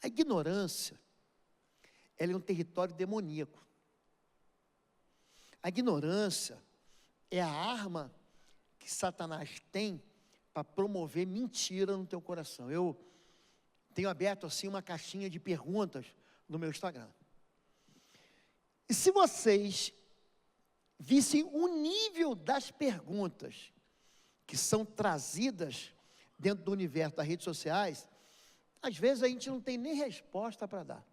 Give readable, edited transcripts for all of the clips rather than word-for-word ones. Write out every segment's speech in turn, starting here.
A ignorância, ela é um território demoníaco. A ignorância é a arma que Satanás tem para promover mentira no teu coração. Eu tenho aberto assim uma caixinha de perguntas no meu Instagram. E se vocês vissem o nível das perguntas que são trazidas dentro do universo das redes sociais, às vezes a gente não tem nem resposta para dar.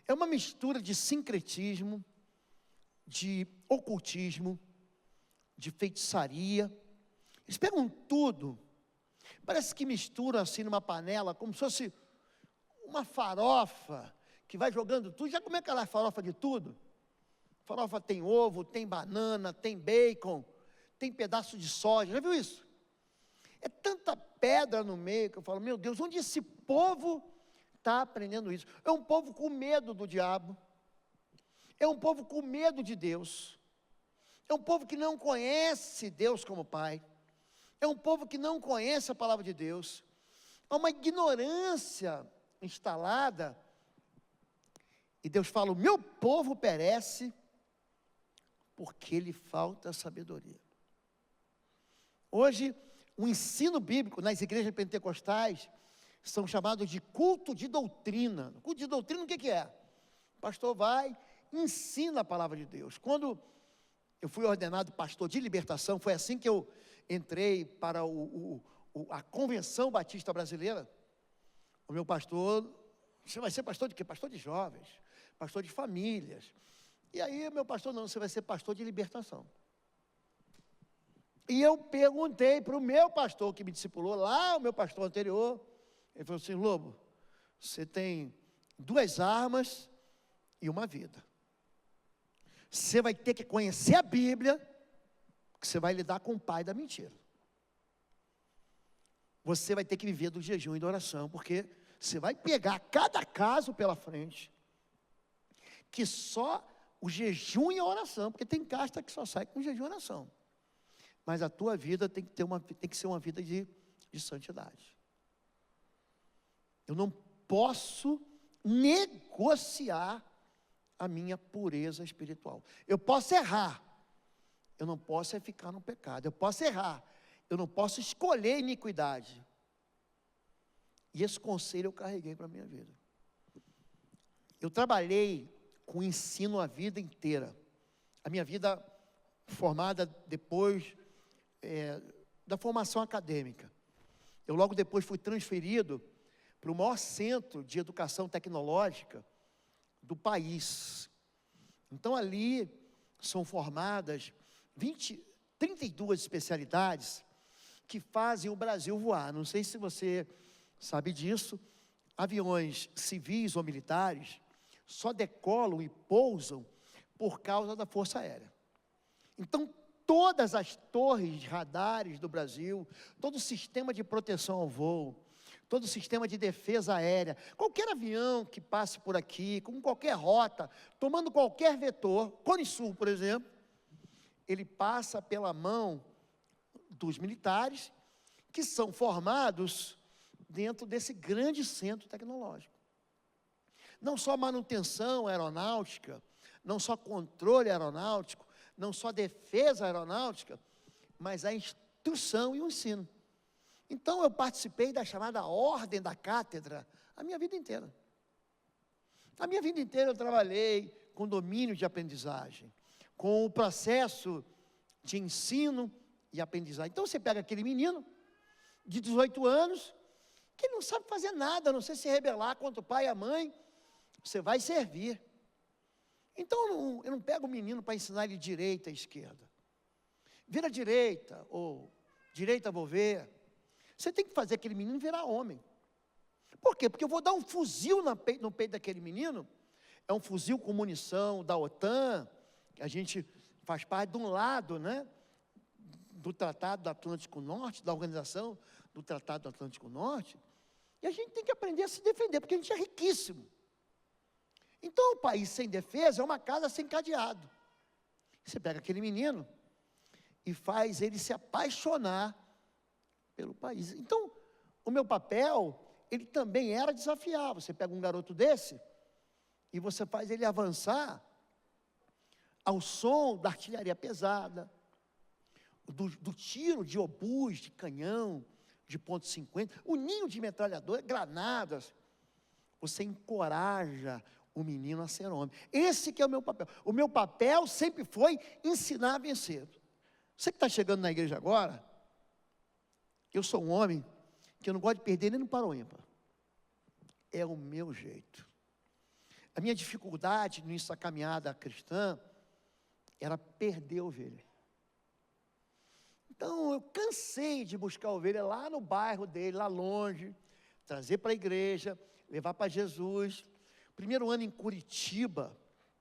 É uma mistura de sincretismo, de ocultismo, de feitiçaria. Eles pegam tudo, parece que misturam assim numa panela, como se fosse uma farofa, que vai jogando tudo. Já comeu aquela farofa de tudo? Farofa tem ovo, tem banana, tem bacon, tem pedaço de soja, já viu isso? É tanta pedra no meio que eu falo, meu Deus, onde esse povo está aprendendo isso? É um povo com medo do diabo, é um povo com medo de Deus, é um povo que não conhece Deus como Pai, é um povo que não conhece a palavra de Deus, há uma ignorância instalada, e Deus fala, o meu povo perece, porque lhe falta sabedoria. Hoje, o ensino bíblico nas igrejas pentecostais são chamados de culto de doutrina. Culto de doutrina, o que é? O pastor vai, ensina a palavra de Deus. Quando eu fui ordenado pastor de libertação, foi assim que eu entrei para a Convenção Batista Brasileira. O meu pastor, você vai ser pastor de quê? Pastor de jovens, pastor de famílias. E aí, meu pastor, não, você vai ser pastor de libertação. E eu perguntei para o meu pastor que me discipulou lá, o meu pastor anterior, ele falou assim, Lobo, você tem 2 armas e uma vida. Você vai ter que conhecer a Bíblia, que você vai lidar com o pai da mentira. Você vai ter que viver do jejum e da oração, porque você vai pegar cada caso pela frente, que só o jejum e a oração, porque tem casta que só sai com jejum e oração. Mas a tua vida tem que ser uma vida de santidade. Eu não posso negociar a minha pureza espiritual. Eu posso errar, eu não posso ficar no pecado. Eu posso errar, eu não posso escolher iniquidade. E esse conselho eu carreguei para a minha vida. Eu trabalhei com ensino a vida inteira. A minha vida formada depois da formação acadêmica. Eu logo depois fui transferido para o maior centro de educação tecnológica do país. Então ali são formadas 32 especialidades que fazem o Brasil voar. Não sei se você sabe disso, aviões civis ou militares só decolam e pousam por causa da Força Aérea. Então, todas as torres de radares do Brasil, todo o sistema de proteção ao voo, todo o sistema de defesa aérea, qualquer avião que passe por aqui, com qualquer rota, tomando qualquer vetor, Cone Sul, por exemplo, ele passa pela mão dos militares, que são formados dentro desse grande centro tecnológico. Não só manutenção aeronáutica, não só controle aeronáutico, não só defesa aeronáutica, mas a instrução e o ensino. Então eu participei da chamada Ordem da Cátedra a minha vida inteira. A minha vida inteira eu trabalhei com domínio de aprendizagem, com o processo de ensino e aprendizagem. Então você pega aquele menino de 18 anos, que não sabe fazer nada, a não ser se rebelar contra o pai e a mãe, você vai servir. Então eu não pego o menino para ensinar ele direita e esquerda. Vira direita, ou direita vou ver. Você tem que fazer aquele menino virar homem. Por quê? Porque eu vou dar um fuzil no peito daquele menino, é um fuzil com munição da OTAN, que a gente faz parte de um lado, né, do Tratado do Atlântico Norte, da organização do Tratado do Atlântico Norte, e a gente tem que aprender a se defender, porque a gente é riquíssimo. Então, o país sem defesa é uma casa sem cadeado. Você pega aquele menino e faz ele se apaixonar pelo país. Então, o meu papel ele também era desafiar. Você pega um garoto desse e você faz ele avançar ao som da artilharia pesada, do tiro de obus, de canhão, de ponto .50, o ninho de metralhadora, granadas. Você encoraja o menino a ser homem. Esse que é o meu papel. O meu papel sempre foi ensinar a vencer. Você que está chegando na igreja agora, eu sou um homem que eu não gosto de perder nem no para o ímpar. É o meu jeito. A minha dificuldade no início da caminhada cristã era perder a ovelha. Então eu cansei de buscar a ovelha lá no bairro dele, lá longe, trazer para a igreja, levar para Jesus. Primeiro ano em Curitiba,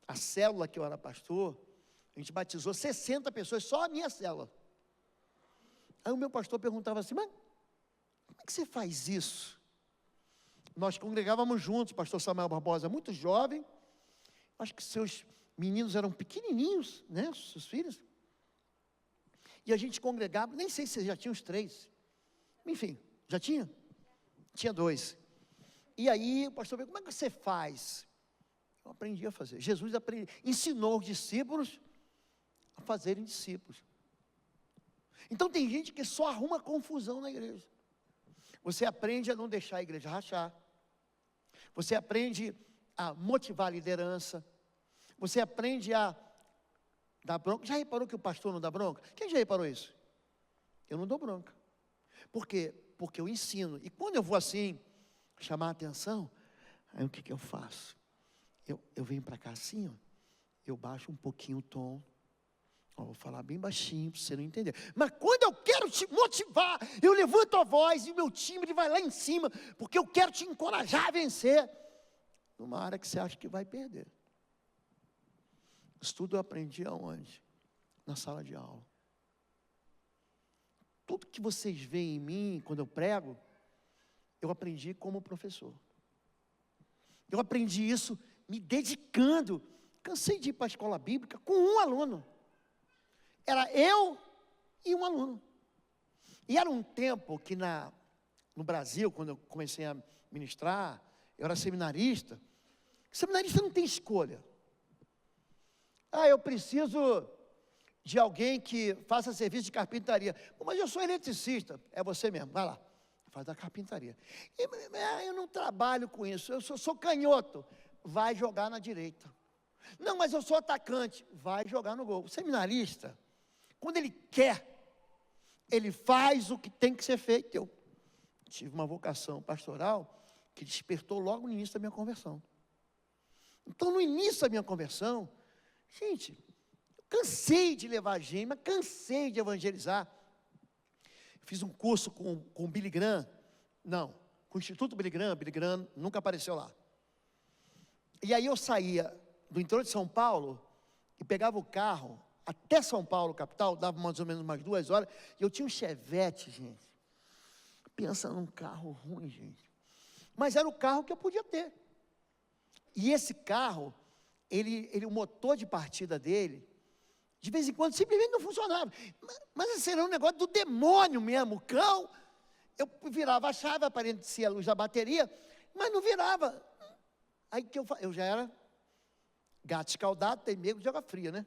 a célula que eu era pastor, a gente batizou 60 pessoas, só a minha célula. Aí o meu pastor perguntava assim, mas como é que você faz isso? Nós congregávamos juntos, o pastor Samuel Barbosa, muito jovem, acho que seus meninos eram pequenininhos, né, seus filhos. E a gente congregava, nem sei se já tinha os 3. Enfim, já tinha? Tinha 2. E aí o pastor veio, como é que você faz? Eu aprendi a fazer. Jesus ensinou os discípulos a fazerem discípulos. Então tem gente que só arruma confusão na igreja. Você aprende a não deixar a igreja rachar. Você aprende a motivar a liderança. Você aprende a dar bronca. Já reparou que o pastor não dá bronca? Quem já reparou isso? Eu não dou bronca. Por quê? Porque eu ensino. E quando eu vou assim, chamar a atenção, aí o que eu faço? Eu venho para cá assim, ó, eu baixo um pouquinho o tom. Ó, vou falar bem baixinho para você não entender. Mas quando eu quero te motivar, eu levanto a voz e o meu time ele vai lá em cima, porque eu quero te encorajar a vencer. Numa área que você acha que vai perder. Isso tudo eu aprendi aonde? Na sala de aula. Tudo que vocês veem em mim, quando eu prego, eu aprendi como professor. Eu aprendi isso me dedicando. Cansei de ir para a escola bíblica com um aluno. Era eu e um aluno. E era um tempo que no Brasil, quando eu comecei a ministrar, eu era seminarista. Seminarista não tem escolha. Eu preciso de alguém que faça serviço de carpintaria. Mas eu sou eletricista. É você mesmo, vai lá. Faz da carpintaria. Eu não trabalho com isso, eu sou canhoto. Vai jogar na direita. Não, mas eu sou atacante. Vai jogar no gol. O seminarista, quando ele quer, ele faz o que tem que ser feito. Eu tive uma vocação pastoral que despertou logo no início da minha conversão. Então, no início da minha conversão, gente, eu cansei de levar gente, mas cansei de evangelizar. Fiz um curso com o Billy Graham, com o Instituto Billy Graham nunca apareceu lá. E aí eu saía do interior de São Paulo e pegava o carro até São Paulo, capital, dava mais ou menos umas 2 horas, e eu tinha um Chevette, gente. Pensa num carro ruim, gente. Mas era o carro que eu podia ter. E esse carro, o motor de partida dele, de vez em quando simplesmente não funcionava. Mas esse era um negócio do demônio mesmo, o cão. Eu virava a chave, aparecia a luz da bateria, mas não virava. Aí que eu já era gato escaldado, tem medo de água fria, né?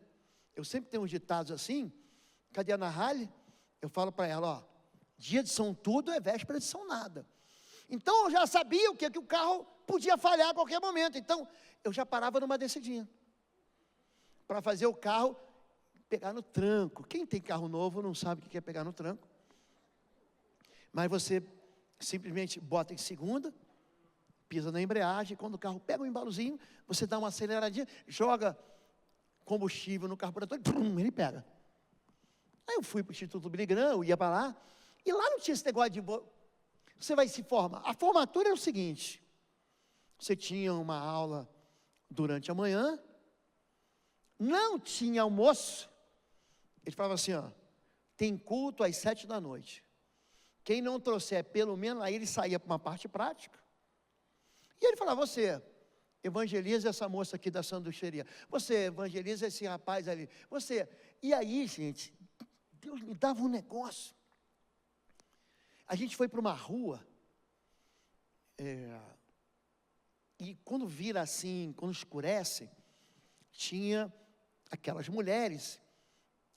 Eu sempre tenho uns ditados assim. Cadê a Ana Halle? Eu falo para ela, ó, dia de São Tudo é véspera de São Nada. Então eu já sabia que o carro podia falhar a qualquer momento. Então eu já parava numa descidinha para fazer o carro pegar no tranco. Quem tem carro novo não sabe o que é pegar no tranco. Mas você simplesmente bota em segunda, pisa na embreagem, quando o carro pega um embalozinho, você dá uma aceleradinha, joga combustível no carburador, e pum, ele pega. Aí eu fui para o Instituto Billy Graham, eu ia para lá, e lá não tinha esse negócio de... Você vai se formar. A formatura é o seguinte, você tinha uma aula durante a manhã, não tinha almoço, ele falava assim, ó, tem culto às 7 da noite. Quem não trouxer pelo menos, aí ele saía para uma parte prática. E ele falava, você evangeliza essa moça aqui da sanduicheria. Você evangeliza esse rapaz ali. Você. E aí, gente, Deus me dava um negócio. A gente foi para uma rua, E quando vira assim, quando escurece, tinha aquelas mulheres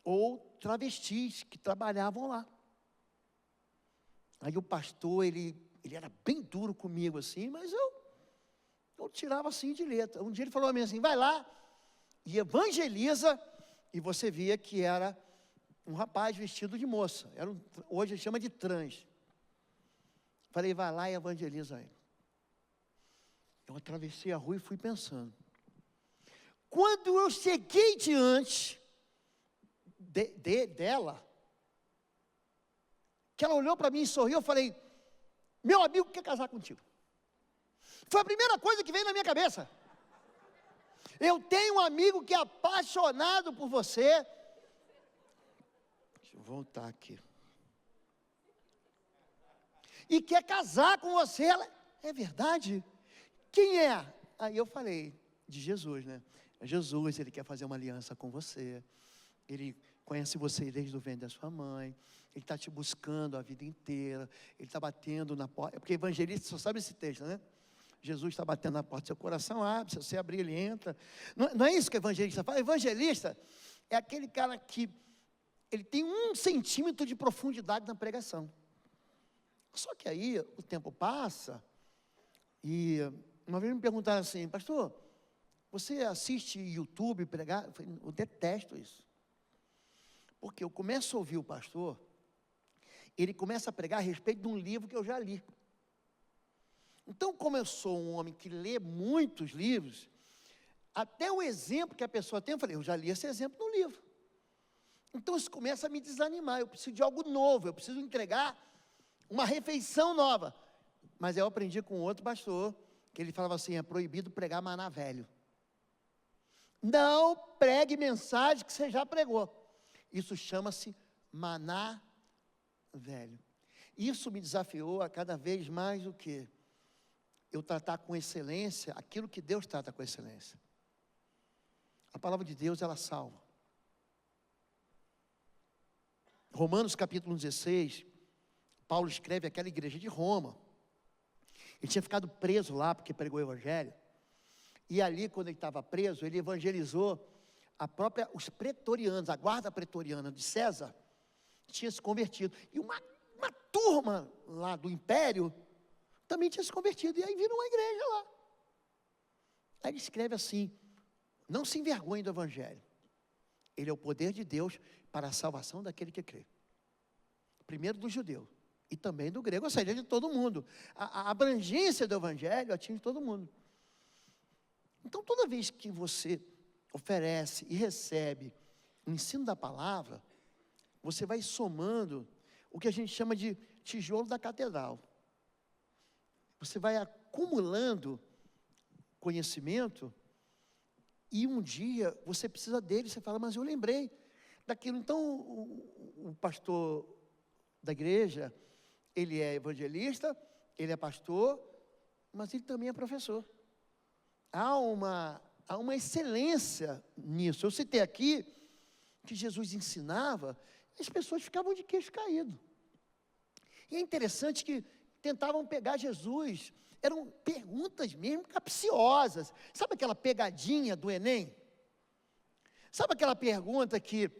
ou travestis que trabalhavam lá. Aí o pastor, ele era bem duro comigo assim, mas eu tirava assim de letra. Um dia ele falou a mim assim, vai lá e evangeliza, e você via que era um rapaz vestido de moça, hoje chama de trans. Falei, vai lá e evangeliza ele. Eu atravessei a rua e fui pensando. Quando eu cheguei diante dela, que ela olhou para mim e sorriu, eu falei, meu amigo quer casar contigo. Foi a primeira coisa que veio na minha cabeça. Eu tenho um amigo que é apaixonado por você. Deixa eu voltar aqui. E quer casar com você. Ela, é verdade? Quem é? Aí eu falei, de Jesus, né? Jesus, ele quer fazer uma aliança com você. Ele conhece você desde o ventre da sua mãe. Ele está te buscando a vida inteira. Ele está batendo na porta. Porque evangelista só sabe esse texto, né? Jesus está batendo na porta do seu coração, abre, se você abrir, ele entra. Não é isso que o evangelista fala. O evangelista é aquele cara que ele tem 1 centímetro de profundidade na pregação. Só que aí o tempo passa e uma vez me perguntaram assim, pastor, você assiste YouTube pregar? Eu falei, eu detesto isso. Porque eu começo a ouvir o pastor, ele começa a pregar a respeito de um livro que eu já li. Então, como eu sou um homem que lê muitos livros, até o exemplo que a pessoa tem, eu falei, eu já li esse exemplo no livro. Então, isso começa a me desanimar, eu preciso de algo novo, eu preciso entregar uma refeição nova. Mas eu aprendi com outro pastor, que ele falava assim, é proibido pregar maná velho. Não pregue mensagem que você já pregou. Isso chama-se maná velho. Isso me desafiou a cada vez mais o quê? Eu tratar com excelência aquilo que Deus trata com excelência. A palavra de Deus, ela salva. Romanos capítulo 16, Paulo escreve àquela igreja de Roma. Ele tinha ficado preso lá porque pregou o evangelho. E ali, quando ele estava preso, ele evangelizou os pretorianos, a guarda pretoriana de César, tinha se convertido. E uma turma lá do império também tinha se convertido, e aí viram uma igreja lá. Aí ele escreve assim, não se envergonhe do evangelho, ele é o poder de Deus para a salvação daquele que crê. Primeiro do judeu, e também do grego, ou seja, de todo mundo. A abrangência do evangelho atinge todo mundo. Então, toda vez que você oferece e recebe o ensino da palavra, você vai somando o que a gente chama de tijolo da catedral. Você vai acumulando conhecimento e um dia você precisa dele, você fala, mas eu lembrei daquilo. Então, o pastor da igreja, ele é evangelista, ele é pastor, mas ele também é professor. Há uma excelência nisso. Eu citei aqui que Jesus ensinava, as pessoas ficavam de queixo caído. E é interessante que tentavam pegar Jesus, eram perguntas mesmo capciosas. Sabe aquela pegadinha do Enem? Sabe aquela pergunta que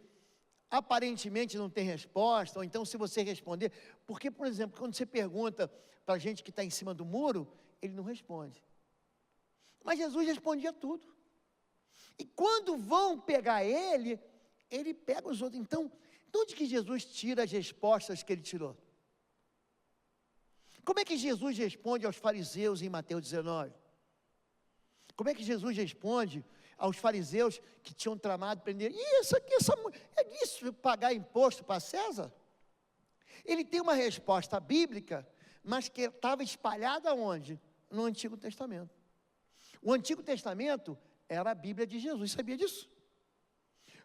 aparentemente não tem resposta, ou então se você responder, porque, por exemplo, quando você pergunta para a gente que está em cima do muro, ele não responde. Mas Jesus respondia tudo. E quando vão pegar ele pega os outros. Então, de onde que Jesus tira as respostas que ele tirou? Como é que Jesus responde aos fariseus em Mateus 19? Como é que Jesus responde aos fariseus que tinham tramado prender? Isso aqui, é isso, pagar imposto para César? Ele tem uma resposta bíblica, mas que estava espalhada onde? No Antigo Testamento. O Antigo Testamento era a Bíblia de Jesus, sabia disso?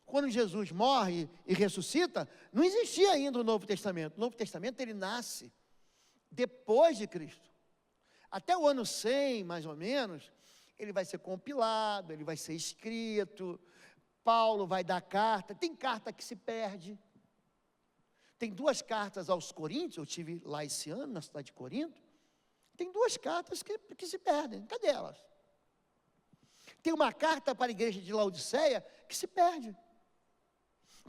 Quando Jesus morre e ressuscita, não existia ainda o Novo Testamento. O Novo Testamento, ele nasce depois de Cristo. Até o ano 100, mais ou menos, ele vai ser compilado, ele vai ser escrito, Paulo vai dar carta, tem carta que se perde. Tem 2 cartas aos Coríntios, eu estive lá esse ano, na cidade de Corinto, Tem duas cartas que se perdem. Cadê elas? Tem uma carta para a igreja de Laodiceia que se perde.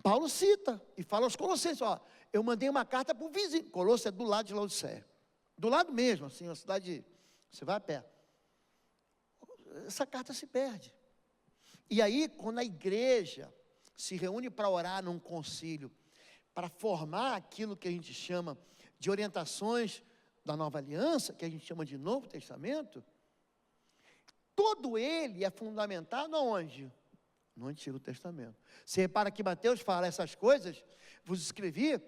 Paulo cita e fala aos Colossenses, ó, eu mandei uma carta para o vizinho. Colosso é do lado de Laodiceia. Do lado mesmo, assim, uma cidade, você vai a pé. Essa carta se perde. E aí, quando a igreja se reúne para orar num concílio, para formar aquilo que a gente chama de orientações da Nova Aliança, que a gente chama de Novo Testamento, todo ele é fundamentado aonde? No Antigo Testamento. Você repara que Mateus fala essas coisas, vos escrevi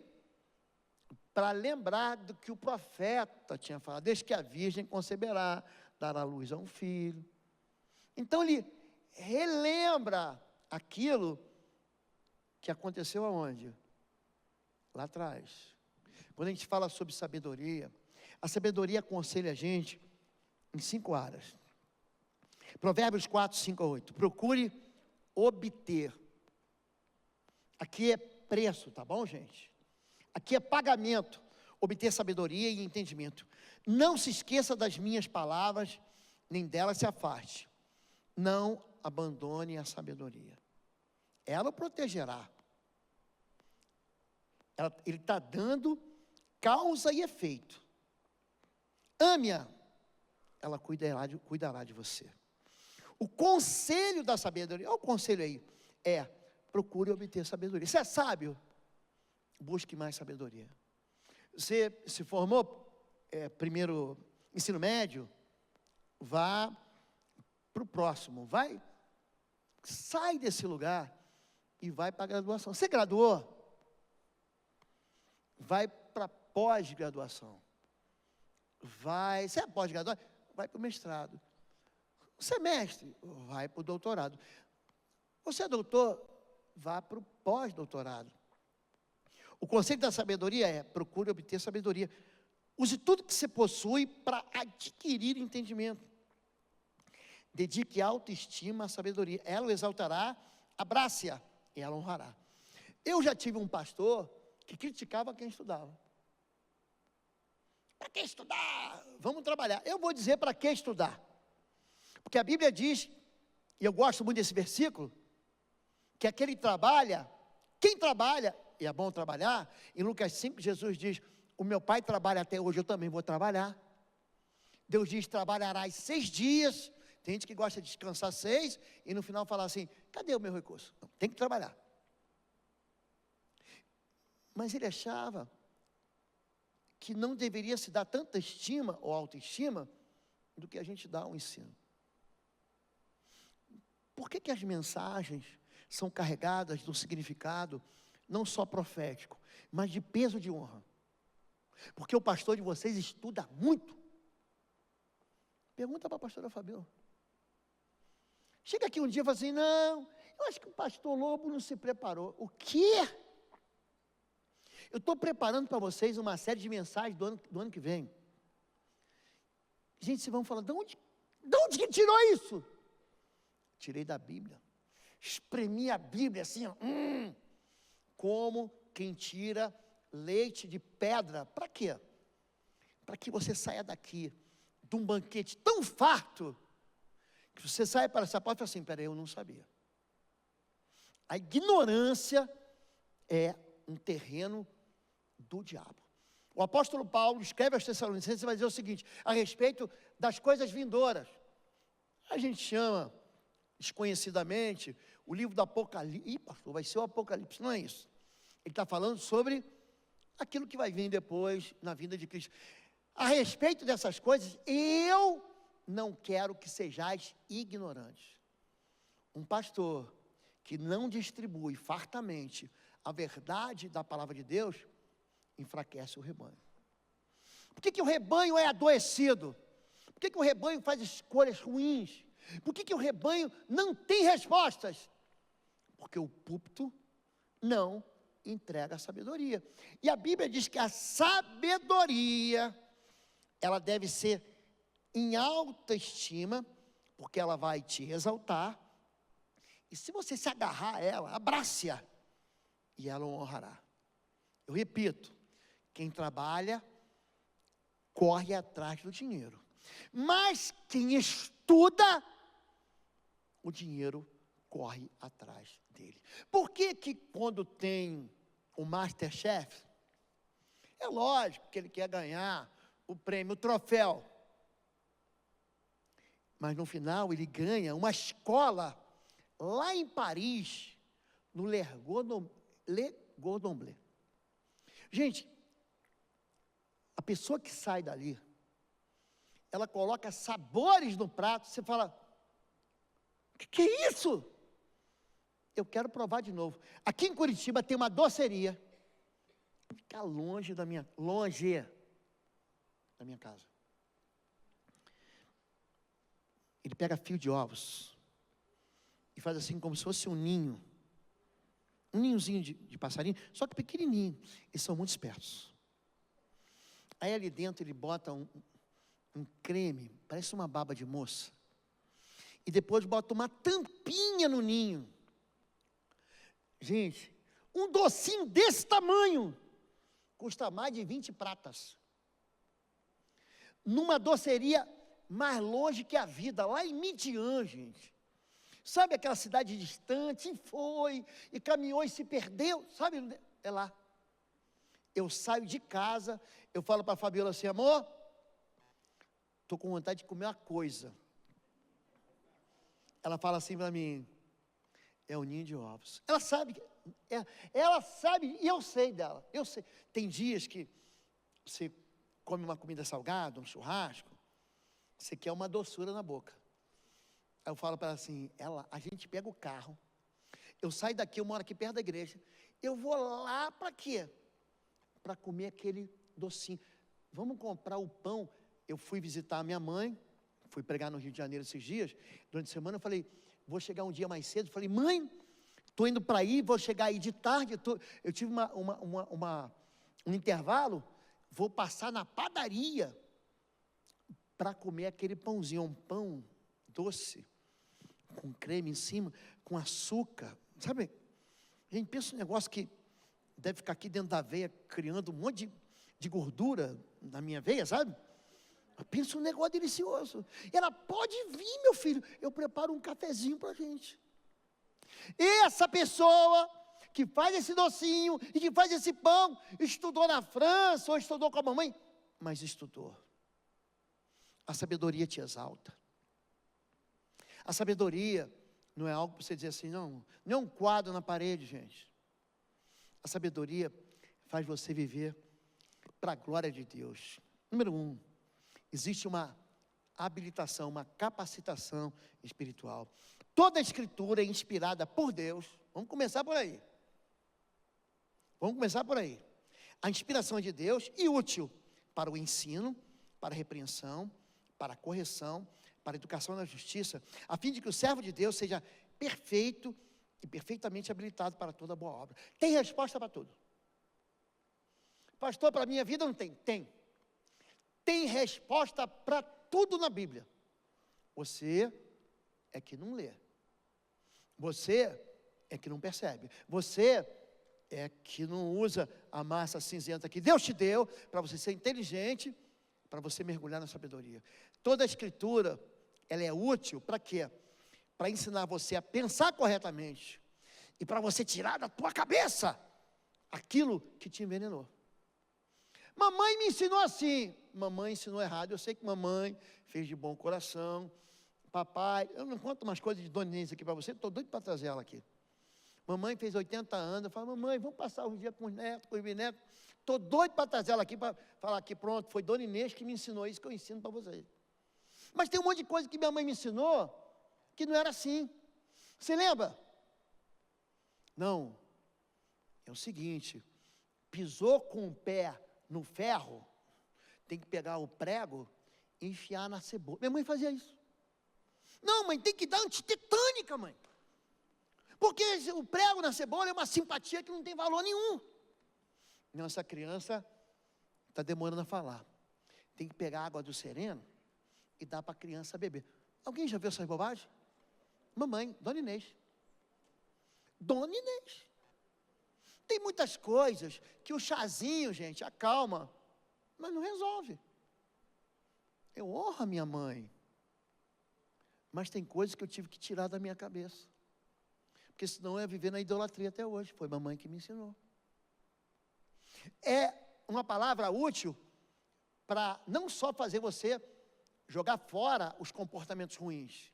para lembrar do que o profeta tinha falado, desde que a virgem conceberá, dará luz a um filho. Então ele relembra aquilo que aconteceu aonde? Lá atrás. Quando a gente fala sobre sabedoria, a sabedoria aconselha a gente em 5 áreas. Provérbios 4, 5 a 8. Procure obter. Aqui é preço, tá bom, gente? Aqui é pagamento. Obter sabedoria e entendimento. Não se esqueça das minhas palavras, nem delas se afaste. Não abandone a sabedoria. Ela o protegerá. Ele está dando causa e efeito. Ame-a, ela cuidará de você. O conselho da sabedoria, olha o conselho aí, procure obter sabedoria. Você é sábio? Busque mais sabedoria. Você se formou, primeiro ensino médio, vá para o próximo, sai desse lugar e vai para a graduação. Você graduou? Vai para pós-graduação. Você é pós-graduado? Vai para o mestrado. Você é mestre? Vai para o doutorado. Você é doutor? Vá para o pós-doutorado. O conceito da sabedoria procure obter sabedoria. Use tudo que você possui para adquirir entendimento. Dedique autoestima à sabedoria. Ela o exaltará, abrace-a e ela honrará. Eu já tive um pastor que criticava quem estudava. Para que estudar? Vamos trabalhar. Eu vou dizer para que estudar. Porque a Bíblia diz, e eu gosto muito desse versículo, que aquele trabalha, quem trabalha, e é bom trabalhar, em Lucas 5, Jesus diz, o meu pai trabalha até hoje, eu também vou trabalhar. Deus diz, trabalharás 6 dias, tem gente que gosta de descansar 6, e no final falar assim, cadê o meu recurso? Não, tem que trabalhar. Mas ele achava que não deveria se dar tanta estima ou autoestima do que a gente dá ao ensino. Por que as mensagens são carregadas de um significado não só profético, mas de peso de honra? Porque o pastor de vocês estuda muito. Pergunta para a pastora Fabiola. Chega aqui um dia e fala assim, não, eu acho que o pastor Lobo não se preparou. O quê? Eu estou preparando para vocês uma série de mensagens do ano que vem. Gente, vocês vão falar, de onde que tirou isso? Tirei da Bíblia. Espremi a Bíblia assim, ó, como quem tira leite de pedra. Para quê? Para que você saia daqui, de um banquete tão farto, que você saia para essa porta e fala assim, peraí, eu não sabia. A ignorância é um terreno do diabo. O apóstolo Paulo escreve aos Tessalonicenses e vai dizer o seguinte, a respeito das coisas vindouras. A gente chama, desconhecidamente, o livro do Apocalipse. Ih, pastor, vai ser o Apocalipse, não é isso. Ele está falando sobre aquilo que vai vir depois, na vinda de Cristo. A respeito dessas coisas, eu não quero que sejais ignorantes. Um pastor que não distribui fartamente a verdade da palavra de Deus, enfraquece o rebanho. Por que o rebanho é adoecido? Por que o rebanho faz escolhas ruins? Por que o rebanho não tem respostas? Porque o púlpito não entrega a sabedoria. E a Bíblia diz que a sabedoria, ela deve ser em alta estima, porque ela vai te exaltar. E se você se agarrar a ela, abrace-a, e ela o honrará. Eu repito, quem trabalha corre atrás do dinheiro. Mas quem estuda, o dinheiro corre atrás dele. Por que que quando tem o MasterChef, é lógico que ele quer ganhar o prêmio, o troféu. Mas no final ele ganha uma escola lá em Paris, no Le Cordon Bleu. Gente, a pessoa que sai dali, ela coloca sabores no prato, você fala, que é isso? Eu quero provar de novo. Aqui em Curitiba tem uma doceria, fica longe da minha casa. Ele pega fio de ovos e faz assim como se fosse um ninho. Um ninhozinho de passarinho, só que pequenininho. Eles são muito espertos. Aí ali dentro ele bota um creme, parece uma baba de moça. E depois bota uma tampinha no ninho. Gente, um docinho desse tamanho custa mais de 20 pratas. Numa doceria mais longe que a vida, lá em Midian, gente. Sabe aquela cidade distante? E foi, e caminhou e se perdeu, sabe? É lá. Eu saio de casa, eu falo para a Fabiola assim, amor, estou com vontade de comer uma coisa. Ela fala assim para mim, é o ninho de ovos. Ela sabe, e eu sei dela, eu sei. Tem dias que você come uma comida salgada, um churrasco, você quer uma doçura na boca. Aí eu falo para ela assim, a gente pega o carro, eu saio daqui, eu moro aqui perto da igreja, eu vou lá para quê? Para comer aquele docinho. Vamos comprar o pão. Eu fui visitar a minha mãe, fui pregar no Rio de Janeiro esses dias, durante a semana eu falei, vou chegar um dia mais cedo, falei, mãe, estou indo para aí, vou chegar aí de tarde, eu tive um intervalo, vou passar na padaria, para comer aquele pãozinho, um pão doce, com creme em cima, com açúcar, sabe? A gente pensa um negócio que deve ficar aqui dentro da veia, criando um monte de gordura na minha veia, sabe? Eu penso um negócio delicioso. E ela, pode vir, meu filho, eu preparo um cafezinho para a gente. E essa pessoa que faz esse docinho e que faz esse pão, estudou na França ou estudou com a mamãe, mas estudou. A sabedoria te exalta. A sabedoria não é algo para você dizer assim, não é um quadro na parede, gente. A sabedoria faz você viver para a glória de Deus. Número 1, existe uma habilitação, uma capacitação espiritual. Toda a escritura é inspirada por Deus. Vamos começar por aí. A inspiração é de Deus e útil para o ensino, para a repreensão, para a correção, para a educação na justiça, a fim de que o servo de Deus seja perfeito e perfeitamente habilitado para toda boa obra. Tem resposta para tudo. Pastor, para a minha vida não tem? Tem resposta para tudo na Bíblia. Você é que não lê. Você é que não percebe. Você é que não usa a massa cinzenta que Deus te deu para você ser inteligente, para você mergulhar na sabedoria. Toda a escritura, ela é útil para quê? Para ensinar você a pensar corretamente e para você tirar da tua cabeça aquilo que te envenenou. Mamãe me ensinou assim, mamãe ensinou errado. Eu sei que mamãe fez de bom coração. Papai, eu não conto umas coisas de Dona Inês aqui para você, estou doido para trazer ela aqui. Mamãe fez 80 anos, eu falo, mamãe, vamos passar os dias com os netos, com os bisnetos. Estou doido para trazer ela aqui, para falar aqui, pronto, foi Dona Inês que me ensinou isso que eu ensino para vocês. Mas tem um monte de coisa que minha mãe me ensinou, que não era assim. Você lembra? Não. É o seguinte, pisou com o pé no ferro, tem que pegar o prego e enfiar na cebola. Minha mãe fazia isso. Não, mãe, tem que dar antitetânica, mãe. Porque o prego na cebola é uma simpatia que não tem valor nenhum. Não, essa criança está demorando a falar. Tem que pegar a água do sereno e dar para a criança beber. Alguém já viu essas bobagens? Mamãe, Dona Inês. Dona Inês. Tem muitas coisas que o chazinho, gente, acalma, mas não resolve. Eu honro a minha mãe. Mas tem coisas que eu tive que tirar da minha cabeça. Porque senão eu ia viver na idolatria até hoje. Foi mamãe que me ensinou. É uma palavra útil para não só fazer você jogar fora os comportamentos ruins,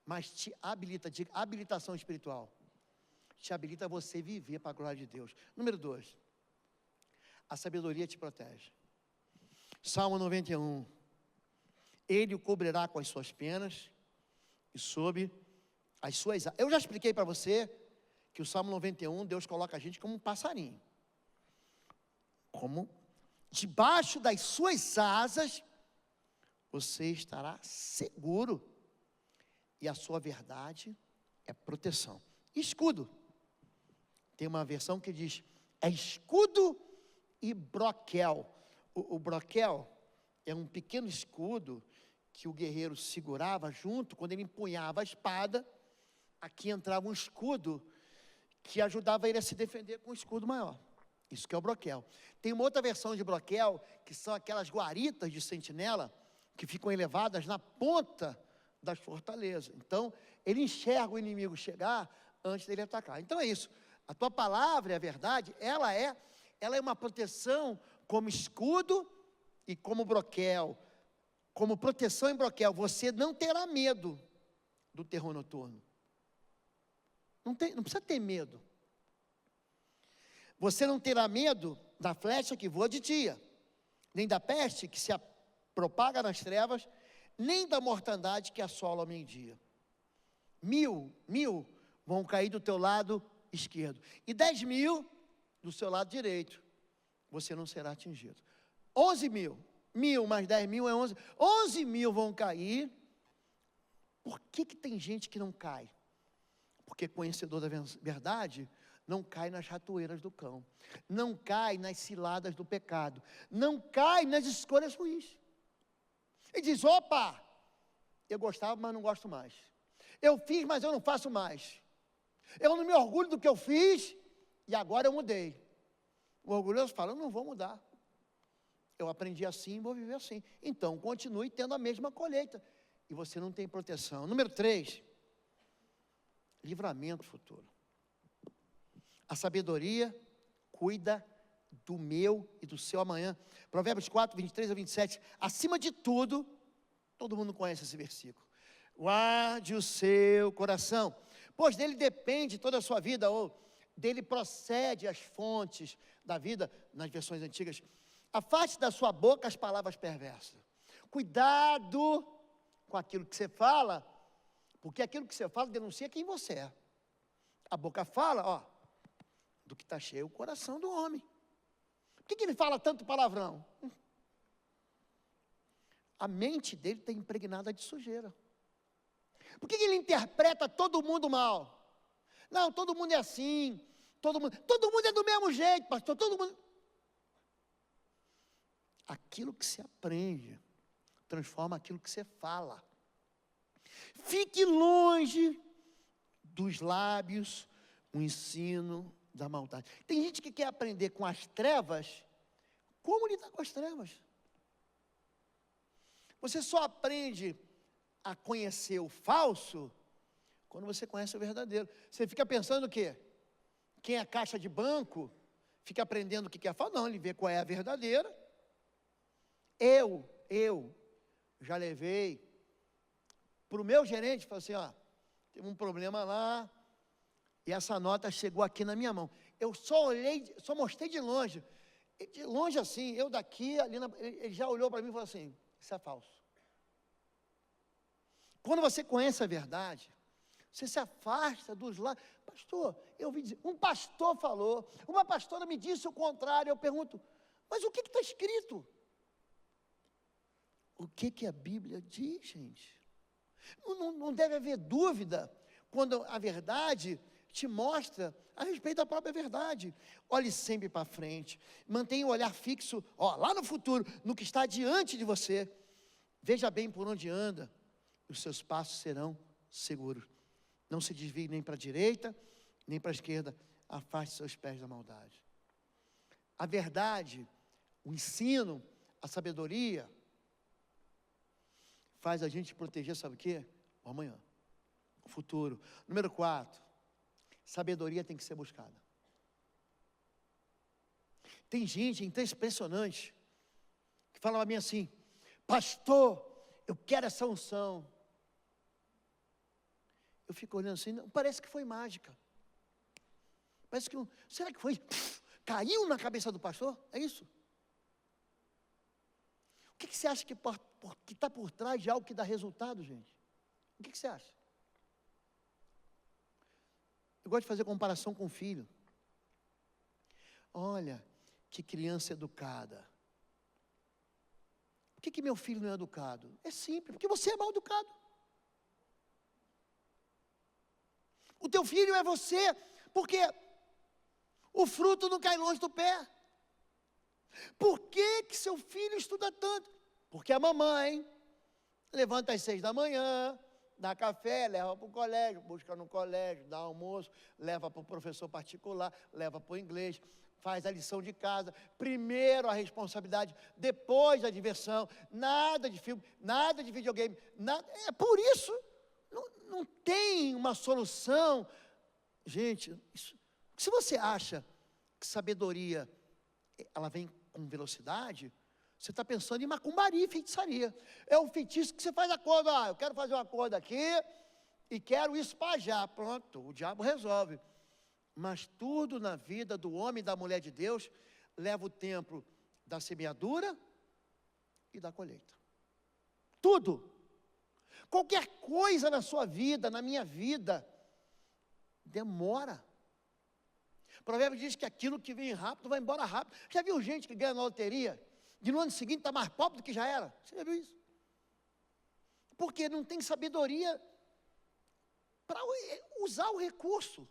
mas te habilita, de habilitação espiritual. Te habilita a você viver para a glória de Deus. Número 2. A sabedoria te protege. Salmo 91. Ele o cobrirá com as suas penas e sob as suas asas. Eu já expliquei para você que o Salmo 91, Deus coloca a gente como um passarinho. Como debaixo das suas asas, você estará seguro. E a sua verdade é proteção. Escudo. Tem uma versão que diz, é escudo e broquel. O broquel é um pequeno escudo que o guerreiro segurava junto, quando ele empunhava a espada, aqui entrava um escudo que ajudava ele a se defender com um escudo maior. Isso que é o broquel. Tem uma outra versão de broquel, que são aquelas guaritas de sentinela, que ficam elevadas na ponta das fortalezas. Então, ele enxerga o inimigo chegar antes dele atacar. Então é isso. A tua palavra é a verdade, ela é uma proteção como escudo e como broquel. Como proteção em broquel, você não terá medo do terror noturno. Não precisa ter medo. Você não terá medo da flecha que voa de dia, nem da peste que se propaga nas trevas, nem da mortandade que assola ao meio-dia. 1.000 vão cair do teu lado esquerdo, e 10.000 do seu lado direito. Você não será atingido. 11.000. 1.000 mais 10.000 é 11. 11.000 vão cair. Por que tem gente que não cai? Porque conhecedor da verdade não cai nas ratoeiras do cão, não cai nas ciladas do pecado, não cai nas escolhas ruins. Ele diz, opa, eu gostava, mas não gosto mais. Eu fiz, mas eu não faço mais. Eu não me orgulho do que eu fiz, e agora eu mudei. O orgulhoso fala, eu não vou mudar. Eu aprendi assim, vou viver assim. Então, continue tendo a mesma colheita. E você não tem proteção. Número 3, livramento futuro. A sabedoria cuida do meu e do seu amanhã. Provérbios 4, 23 a 27. Acima de tudo, todo mundo conhece esse versículo. Guarde o seu coração, pois dele depende toda a sua vida, ou dele procede as fontes da vida, nas versões antigas. Afaste da sua boca as palavras perversas. Cuidado com aquilo que você fala, porque aquilo que você fala denuncia quem você é. A boca fala, do que está cheio o coração do homem. Por que ele fala tanto palavrão? A mente dele está impregnada de sujeira. Por que ele interpreta todo mundo mal? Não, todo mundo é assim, todo mundo é do mesmo jeito, pastor, todo mundo. Aquilo que se aprende transforma aquilo que você fala. Fique longe dos lábios o ensino da maldade. Tem gente que quer aprender com as trevas, como lidar com as trevas. Você só aprende a conhecer o falso quando você conhece o verdadeiro. Você fica pensando o quê? Quem é caixa de banco fica aprendendo o que é falso. Não, ele vê qual é a verdadeira. Eu já levei para o meu gerente, falei assim, teve um problema lá, e essa nota chegou aqui na minha mão. Eu só olhei, só mostrei de longe assim, eu daqui, ele já olhou para mim e falou assim, isso é falso. Quando você conhece a verdade, você se afasta dos lados. Pastor, eu ouvi dizer, um pastor falou, uma pastora me disse o contrário, eu pergunto, mas o que está escrito? O que a Bíblia diz, gente? Não deve haver dúvida quando a verdade te mostra a respeito da própria verdade. Olhe sempre para frente, mantenha o olhar fixo, lá no futuro, no que está diante de você. Veja bem por onde anda, os seus passos serão seguros. Não se desvie nem para a direita, nem para a esquerda, afaste seus pés da maldade. A verdade, o ensino, a sabedoria, faz a gente proteger, sabe o quê? O amanhã, o futuro. Número 4, sabedoria tem que ser buscada. Tem gente impressionante, que fala a mim assim: pastor, eu quero essa unção. Eu fico olhando assim, não, parece que foi mágica. Parece que, será que foi? Caiu na cabeça do pastor? É isso? O que você acha que está por trás de algo que dá resultado, gente? O que você acha? Eu gosto de fazer comparação com o filho. Olha, que criança educada. Por que meu filho não é educado? É simples, porque você é mal educado. O teu filho é você, porque o fruto não cai longe do pé. Por que seu filho estuda tanto? Porque a mamãe levanta às 6 da manhã, dá café, leva para o colégio, busca no colégio, dá almoço, leva para o professor particular, leva para o inglês, faz a lição de casa, primeiro a responsabilidade, depois a diversão, nada de filme, nada de videogame, nada. É por isso, não tem uma solução. Gente, se você acha que sabedoria, ela vem com velocidade, você está pensando em macumbaria e feitiçaria. É um feitiço que você faz acordo, eu quero fazer um acordo aqui, e quero isso para já, pronto, o diabo resolve. Mas tudo na vida do homem e da mulher de Deus, leva o tempo da semeadura e da colheita. Tudo. Qualquer coisa na sua vida, na minha vida, demora. O provérbio diz que aquilo que vem rápido, vai embora rápido. Já viu gente que ganha na loteria, e no ano seguinte está mais pobre do que já era? Você já viu isso? Porque não tem sabedoria para usar o recurso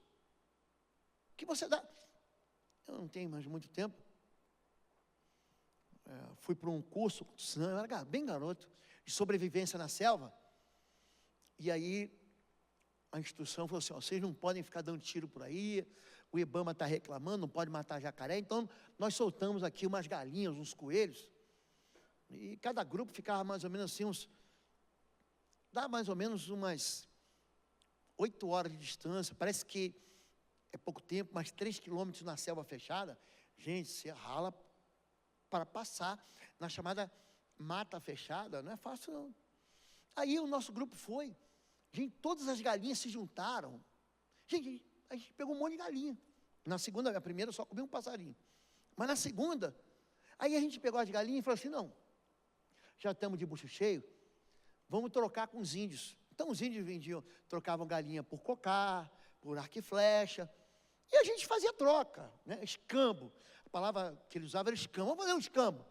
que você dá. Eu não tenho mais muito tempo. Fui para um curso, eu era bem garoto, de sobrevivência na selva. E aí, a instrução falou assim: vocês não podem ficar dando tiro por aí, o Ibama está reclamando, não pode matar jacaré. Então, nós soltamos aqui umas galinhas, uns coelhos, e cada grupo ficava mais ou menos assim, dá mais ou menos umas 8 horas de distância. Parece que é pouco tempo, mas 3 quilômetros na selva fechada. Gente, você rala para passar na chamada mata fechada, não é fácil não. Aí o nosso grupo foi, gente, todas as galinhas se juntaram. Gente, a gente pegou um monte de galinha. Na segunda, a primeira eu só comi um passarinho. Mas na segunda, aí a gente pegou as galinhas e falou assim: não, já estamos de bucho cheio, vamos trocar com os índios. Então os índios trocavam galinha por cocá, por arco e flecha, e a gente fazia troca, né? Escambo, a palavra que ele usava era escambo. Vamos fazer um escambo.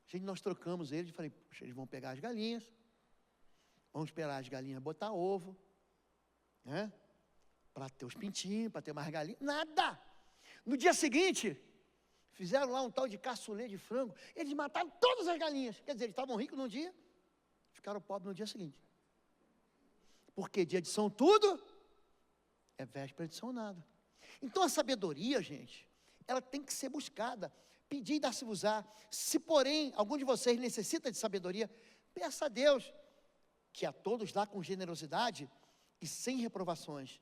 Gente, nós trocamos eles, falei: puxa, eles vão pegar as galinhas, vamos esperar as galinhas botar ovo, né? Para ter os pintinhos, para ter mais galinhas. Nada! No dia seguinte, fizeram lá um tal de caçulê de frango, eles mataram todas as galinhas. Quer dizer, eles estavam ricos num dia, ficaram pobres no dia seguinte. Porque dia de São tudo é véspera de São nada. Então a sabedoria, gente, ela tem que ser buscada. Pedir e dar-se-vos-á. Se porém algum de vocês necessita de sabedoria, peça a Deus, que a todos dá com generosidade e sem reprovações,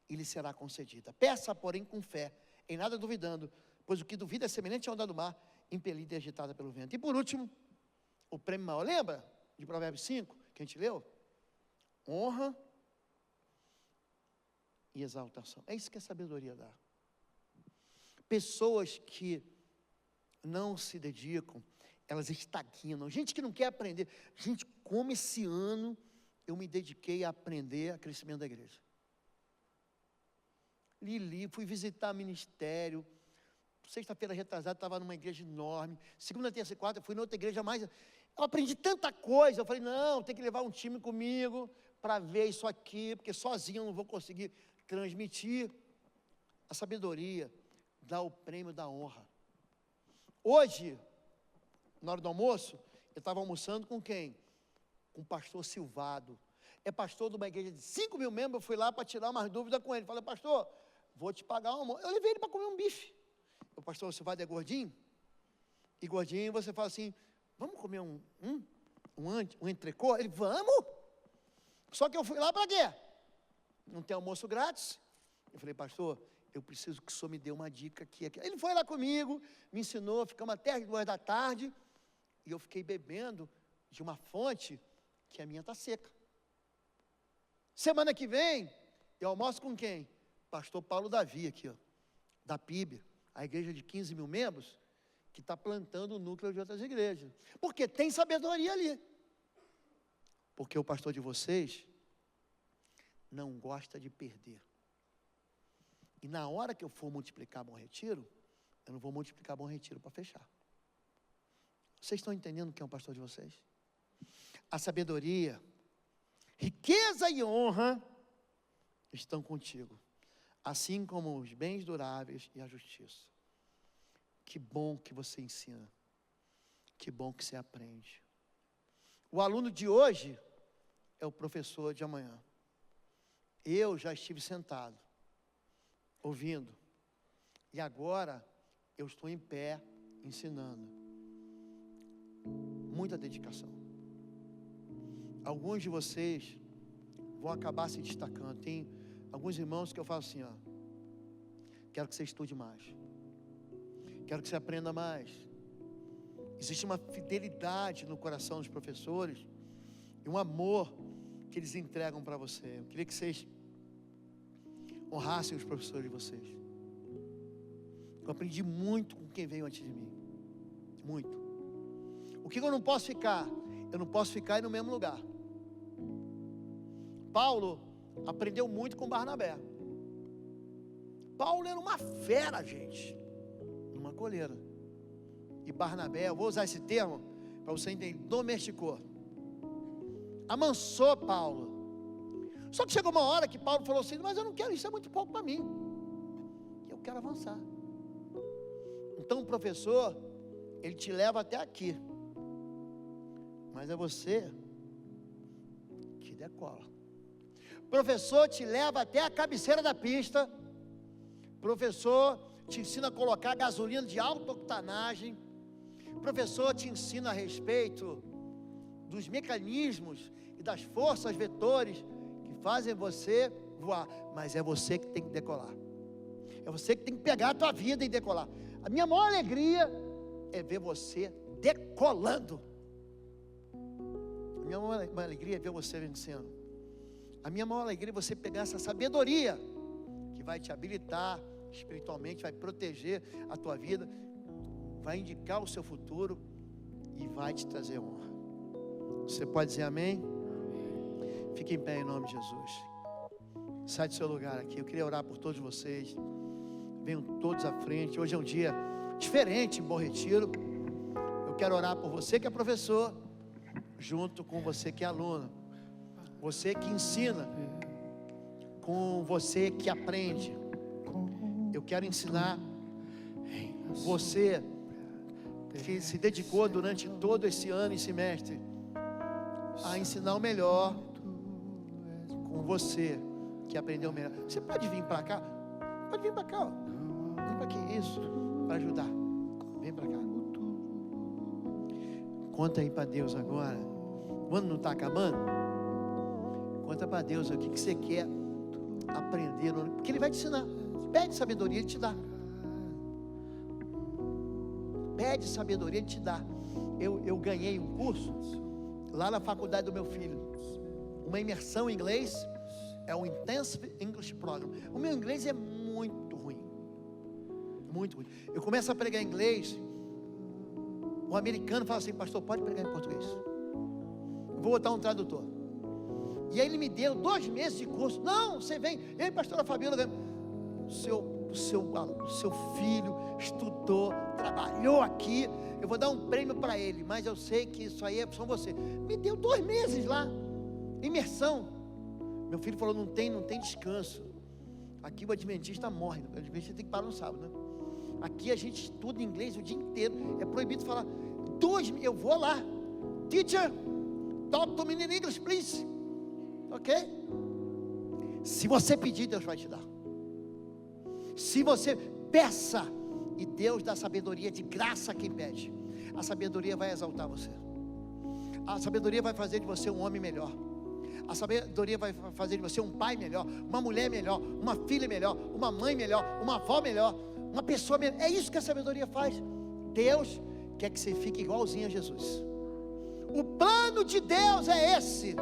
e lhe será concedida. Peça, porém, com fé, em nada duvidando, pois o que duvida é semelhante à onda do mar, impelida e agitada pelo vento. E por último, o prêmio maior, lembra de Provérbios 5, que a gente leu? Honra e exaltação. É isso que a sabedoria dá. Pessoas que não se dedicam, elas estagnam. Gente que não quer aprender. Gente, como esse ano eu me dediquei a aprender a crescimento da igreja. Lili, fui visitar ministério. Sexta-feira retrasada, estava numa igreja enorme. Segunda, terça e quarta, fui noutra igreja mais. Eu aprendi tanta coisa. Eu falei: não, tem que levar um time comigo para ver isso aqui, porque sozinho eu não vou conseguir transmitir. A sabedoria dá o prêmio da honra. Hoje, na hora do almoço, eu estava almoçando com quem? Com o pastor Silvado. É pastor de uma igreja de 5 mil membros. Eu fui lá para tirar umas dúvidas com ele. Falei: pastor, vou te pagar um almoço. Eu levei ele para comer um bife. O pastor Silvado é gordinho. E gordinho, você fala assim: vamos comer um? um entrecô? Ele, vamos. Só que eu fui lá para quê? Não tem almoço grátis. Eu falei, pastor, eu preciso que o senhor me dê uma dica aqui. Ele foi lá comigo, me ensinou, ficamos até as 2 da tarde, e eu fiquei bebendo de uma fonte que a minha está seca. Semana que vem, eu almoço com quem? Pastor Paulo Davi aqui, ó, da PIB, a igreja de 15 mil membros, que está plantando o núcleo de outras igrejas. Porque tem sabedoria ali. Porque o pastor de vocês não gosta de perder. E na hora que eu for multiplicar Bom Retiro, eu não vou multiplicar Bom Retiro para fechar. Vocês estão entendendo quem é o pastor de vocês? A sabedoria, riqueza e honra estão contigo, assim como os bens duráveis e a justiça. Que bom que você ensina, que bom que você aprende. O aluno de hoje é o professor de amanhã. Eu já estive sentado, ouvindo, e agora eu estou em pé, ensinando. Muita dedicação. Alguns de vocês vão acabar se destacando. Tem alguns irmãos que eu falo assim, ó, quero que você estude mais, quero que você aprenda mais. Existe uma fidelidade no coração dos professores e um amor que eles entregam para você. Eu queria que vocês honrassem os professores de vocês. Eu aprendi muito com quem veio antes de mim, muito. O que eu não posso ficar? Eu não posso ficar no mesmo lugar. Paulo aprendeu muito com Barnabé. Paulo era uma fera, gente, numa coleira. E Barnabé, eu vou usar esse termo para você entender, domesticou, amansou Paulo. Só que chegou uma hora que Paulo falou assim, mas eu não quero, isso é muito pouco para mim, eu quero avançar. Então o professor, ele te leva até aqui, mas é você que decola. O professor te leva até a cabeceira da pista, o professor te ensina a colocar gasolina de alta octanagem, o professor te ensina a respeito dos mecanismos e das forças vetores que fazem você voar, mas é você que tem que decolar, é você que tem que pegar a tua vida e decolar. A minha maior alegria é ver você decolando, a minha maior alegria é ver você vencendo, a minha maior alegria é você pegar essa sabedoria que vai te habilitar espiritualmente, vai proteger a tua vida, vai indicar o seu futuro e vai te trazer honra. Você pode dizer amém? Fique em pé em nome de Jesus. Sai do seu lugar aqui. Eu queria orar por todos vocês. Venham todos à frente. Hoje é um dia diferente em Bom Retiro. Eu quero orar por você que é professor, junto com você que é aluno, você que ensina, com você que aprende. Eu quero ensinar você que se dedicou durante todo esse ano e semestre a ensinar o melhor, com você que aprendeu o melhor. Você pode vir para cá? Pode vir para cá, ó. Vem para aqui, isso, para ajudar. Vem para cá. Conta aí para Deus agora. O ano não está acabando? Conta para Deus o que você quer aprender, porque Ele vai te ensinar. Pede sabedoria, Ele te dá. Pede sabedoria, Ele te dá. Eu ganhei um curso lá na faculdade do meu filho, uma imersão em inglês, é o Intensive English Program. O meu inglês é muito ruim, muito ruim. Eu começo a pregar inglês, o americano fala assim, pastor, pode pregar em português, eu vou botar um tradutor. E aí ele me deu 2 meses de curso. Não, você vem, eu e a pastora Fabiola, o seu filho estudou, trabalhou aqui, eu vou dar um prêmio para ele, mas eu sei que isso aí é só você. Me deu 2 meses lá, imersão. Meu filho falou, não tem descanso. Aqui o adventista morre, o adventista tem que parar no sábado, né? Aqui a gente estuda inglês o dia inteiro, é proibido falar. Eu vou lá, teacher, talk to me in English, please. Ok? Se você pedir, Deus vai te dar. Se você peça, e Deus dá sabedoria de graça a quem pede, a sabedoria vai exaltar você. A sabedoria vai fazer de você um homem melhor. A sabedoria vai fazer de você um pai melhor, uma mulher melhor, uma filha melhor, uma mãe melhor, uma avó melhor, uma pessoa melhor. É isso que a sabedoria faz. Deus quer que você fique igualzinho a Jesus. O plano de Deus é esse.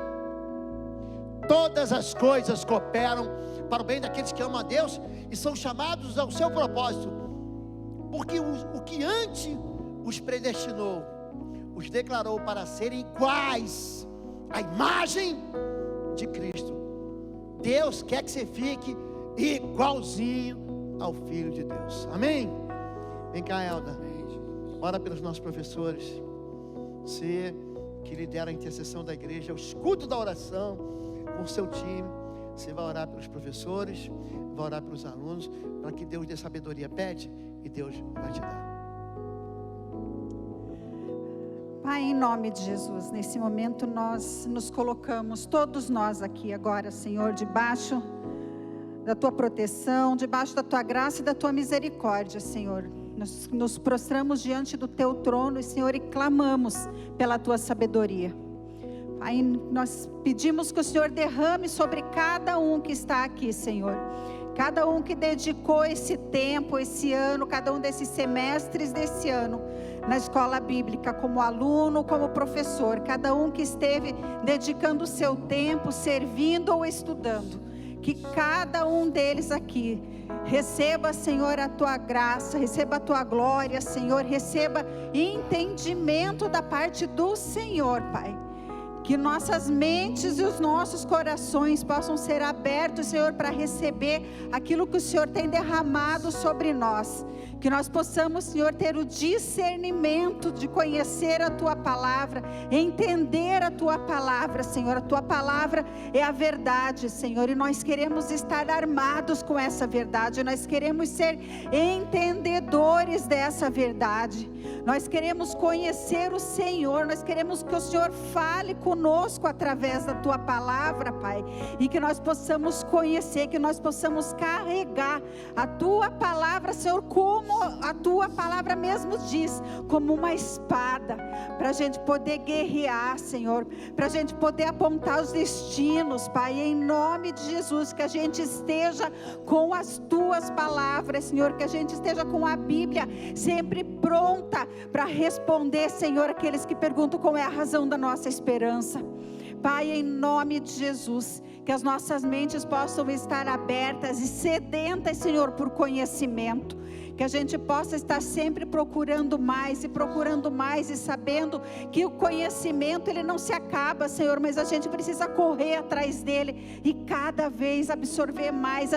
Todas as coisas cooperam para o bem daqueles que amam a Deus e são chamados ao seu propósito. Porque o que antes os predestinou, os declarou para serem iguais à imagem de Cristo. Deus quer que você fique igualzinho ao Filho de Deus. Amém? Vem cá, Elda. Ora pelos nossos professores. Você que lidera a intercessão da igreja, o escudo da oração com o seu time. Você vai orar pelos professores, vai orar pelos alunos, para que Deus dê sabedoria. Pede e Deus vai te dar. Pai, em nome de Jesus, nesse momento nós nos colocamos, todos nós aqui agora, Senhor, debaixo da Tua proteção, debaixo da Tua graça e da Tua misericórdia, Senhor. Nós nos prostramos diante do Teu trono, Senhor, e clamamos pela Tua sabedoria. Pai, nós pedimos que o Senhor derrame sobre cada um que está aqui, Senhor. Cada um que dedicou esse tempo, esse ano, cada um desses semestres desse ano, na escola bíblica, como aluno, como professor, cada um que esteve dedicando o seu tempo, servindo ou estudando, que cada um deles aqui receba, Senhor, a Tua graça, receba a Tua glória, Senhor, receba entendimento da parte do Senhor, Pai. Que nossas mentes e os nossos corações possam ser abertos, Senhor, para receber aquilo que o Senhor tem derramado sobre nós. Que nós possamos, Senhor, ter o discernimento de conhecer a Tua palavra, entender a Tua palavra, Senhor. A Tua palavra é a verdade, Senhor, e nós queremos estar armados com essa verdade. Nós queremos ser entendedores dessa verdade. Nós queremos conhecer o Senhor, nós queremos que o Senhor fale conosco através da Tua palavra, Pai, e que nós possamos conhecer, que nós possamos carregar a Tua palavra, Senhor, como a Tua palavra mesmo diz, como uma espada, para a gente poder guerrear, Senhor, para a gente poder apontar os destinos, Pai, em nome de Jesus, que a gente esteja com as Tuas palavras, Senhor, que a gente esteja com a Bíblia sempre pronta para responder, Senhor, aqueles que perguntam qual é a razão da nossa esperança. Pai, em nome de Jesus, que as nossas mentes possam estar abertas e sedentas, Senhor, por conhecimento. Que a gente possa estar sempre procurando mais e sabendo que o conhecimento ele não se acaba, Senhor, mas a gente precisa correr atrás dele e cada vez absorver mais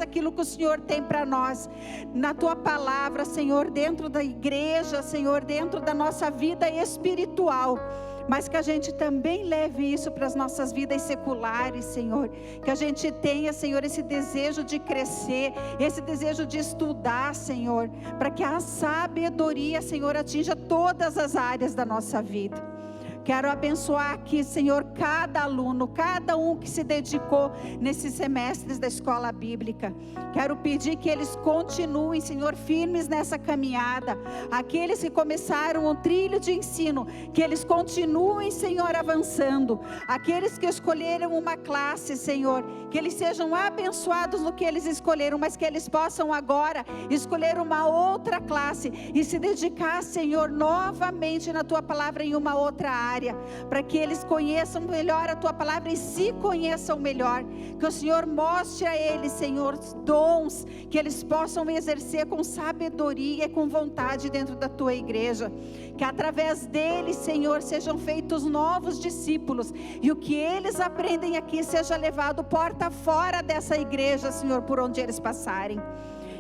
aquilo que o Senhor tem para nós, na Tua palavra, Senhor, dentro da igreja, Senhor, dentro da nossa vida espiritual. Mas que a gente também leve isso para as nossas vidas seculares, Senhor. Que a gente tenha, Senhor, esse desejo de crescer, esse desejo de estudar, Senhor, para que a sabedoria, Senhor, atinja todas as áreas da nossa vida. Quero abençoar aqui, Senhor, cada aluno, cada um que se dedicou nesses semestres da escola bíblica. Quero pedir que eles continuem, Senhor, firmes nessa caminhada. Aqueles que começaram o trilho de ensino, que eles continuem, Senhor, avançando. Aqueles que escolheram uma classe, Senhor, que eles sejam abençoados no que eles escolheram, mas que eles possam agora escolher uma outra classe e se dedicar, Senhor, novamente na Tua palavra em uma outra área. Para que eles conheçam melhor a Tua palavra e se conheçam melhor, que o Senhor mostre a eles, Senhor, dons que eles possam exercer com sabedoria e com vontade dentro da Tua igreja, que através deles, Senhor, sejam feitos novos discípulos e o que eles aprendem aqui seja levado porta fora dessa igreja, Senhor, por onde eles passarem.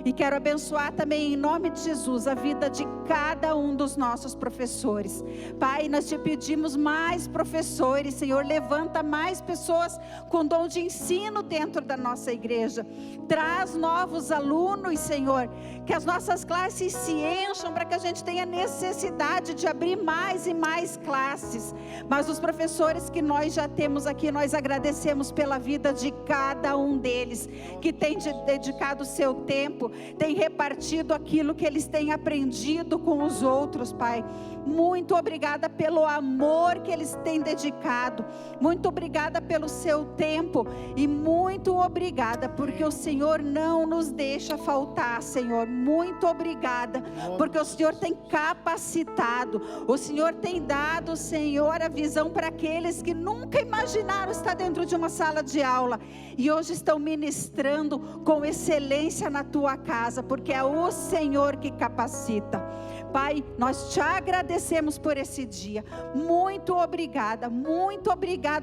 E quero abençoar também em nome de Jesus a vida de cada um dos nossos professores. Pai, nós Te pedimos mais professores, Senhor, levanta mais pessoas com dom de ensino dentro da nossa igreja. Traz novos alunos, Senhor, que as nossas classes se encham para que a gente tenha necessidade de abrir mais e mais classes. Mas os professores que nós já temos aqui, nós agradecemos pela vida de cada um deles, que tem dedicado o seu tempo têm repartido aquilo que eles têm aprendido com os outros, Pai. Muito obrigada pelo amor que eles têm dedicado. Muito obrigada pelo seu tempo. E muito obrigada porque o Senhor não nos deixa faltar, Senhor. Muito obrigada porque o Senhor tem capacitado. O Senhor tem dado, Senhor, a visão para aqueles que nunca imaginaram estar dentro de uma sala de aula. E hoje estão ministrando com excelência na tua casa, porque é o Senhor que capacita. Pai, nós te agradecemos por esse dia. Muito obrigada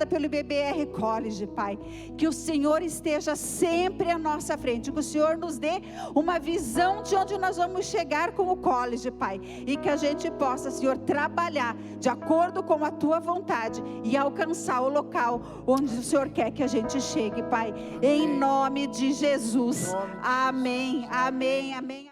pelo IBBR College, Pai. Que o Senhor esteja sempre à nossa frente, que o Senhor nos dê uma visão de onde nós vamos chegar com o college, Pai. E que a gente possa, Senhor, trabalhar de acordo com a tua vontade e alcançar o local onde o Senhor quer que a gente chegue, Pai. Em nome de Jesus. Amém, amém, amém.